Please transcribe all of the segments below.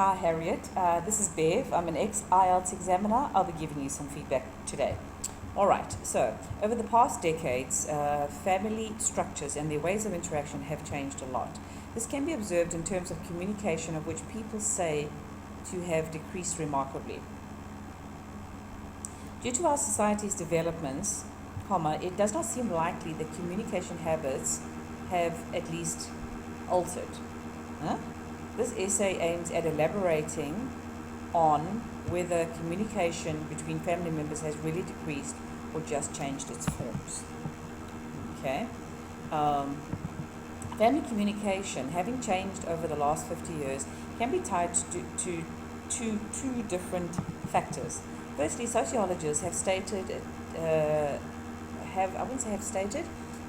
Hi Harriet, this is Bev. I'm an ex-Ielts examiner. I'll be giving you some feedback today. Alright, so over the past decades, family structures and their ways of interaction have changed a lot. This can be observed in terms of communication, of which people say to have decreased remarkably. Due to our society's developments, it does not seem likely that communication habits have at least altered. This essay aims at elaborating on whether communication between family members has really decreased or just changed its forms. Okay. Family communication, having changed over the last 50 years, can be tied to two different factors. Firstly, sociologists have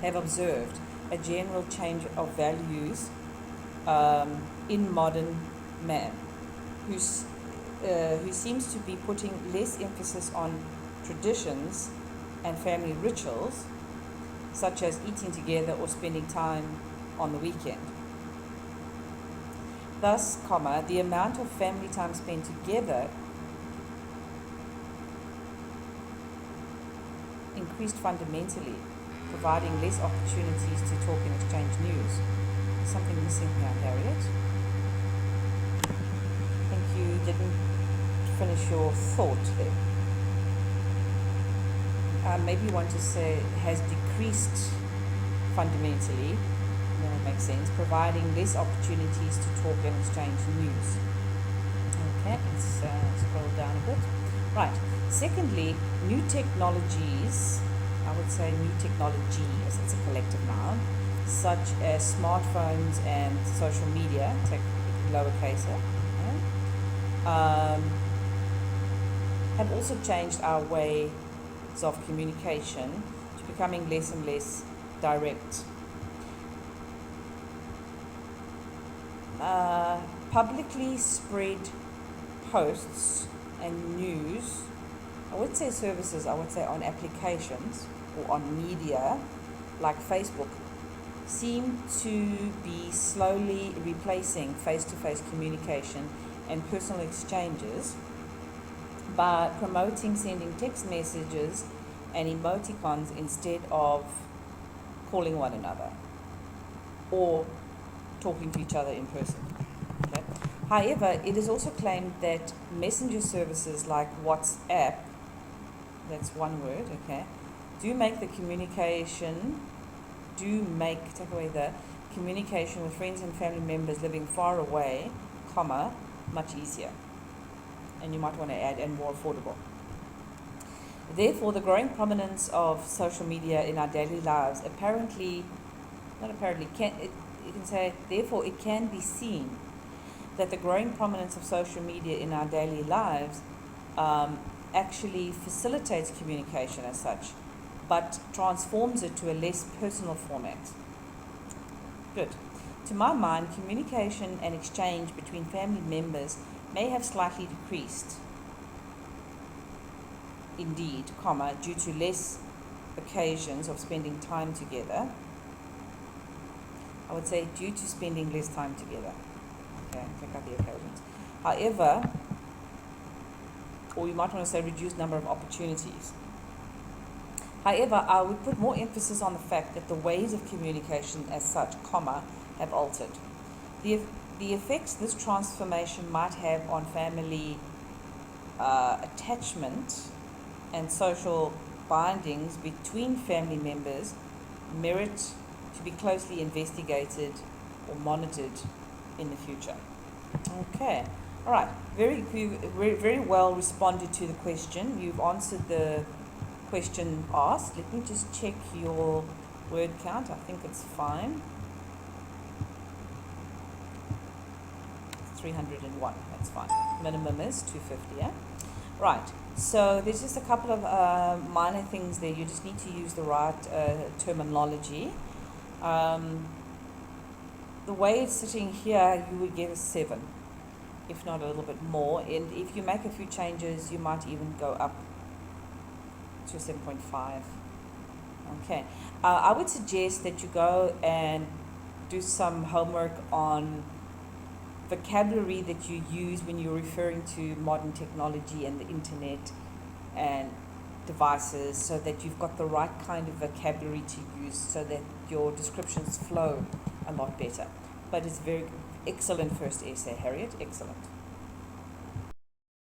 have observed a general change of values in modern man, who seems to be putting less emphasis on traditions and family rituals, such as eating together or spending time on the weekend. Thus, the amount of family time spent together increased fundamentally, providing less opportunities to talk and exchange news. Something missing here, Harriet. I think you didn't finish your thought there. Maybe you want to say has decreased fundamentally. That makes sense. Providing less opportunities to talk and exchange news. Okay, let's scroll down a bit. Right. Secondly, new technologies. I would say new technology, as it's a collective noun, such as smartphones and social media, take lowercase, have also changed our ways of communication to becoming less and less direct. Publicly spread posts and news, I would say services, I would say on applications or on media like Facebook, seem to be slowly replacing face-to-face communication and personal exchanges by promoting sending text messages and emoticons instead of calling one another or talking to each other in person. Okay? However, it is also claimed that messenger services like WhatsApp, that's one word, okay, take away the communication with friends and family members living far away, much easier. And you might want to add, and more affordable. Therefore, the growing prominence of social media in our daily lives therefore it can be seen that the growing prominence of social media in our daily lives actually facilitates communication as such, but transforms it to a less personal format. Good. To my mind, communication and exchange between family members may have slightly decreased, indeed, due to less occasions of spending time together. I would say due to spending less time together. Okay, pick up the occasions. However, or you might want to say reduced number of opportunities. However, I would put more emphasis on the fact that the ways of communication as such, have altered. The effects this transformation might have on family attachment and social bindings between family members merit to be closely investigated or monitored in the future. Okay, all right. Very well responded to the question. You've answered the question asked. Let me just check your word count. I think it's fine. 301. That's fine. Minimum is 250. Yeah. Right. So there's just a couple of minor things there. You just need to use the right terminology. The way it's sitting here, you would get a 7, if not a little bit more. And if you make a few changes, you might even go up to 7.5. Okay. I would suggest that you go and do some homework on vocabulary that you use when you're referring to modern technology and the internet and devices, so that you've got the right kind of vocabulary to use so that your descriptions flow a lot better. But it's very excellent first essay, Harriet, excellent.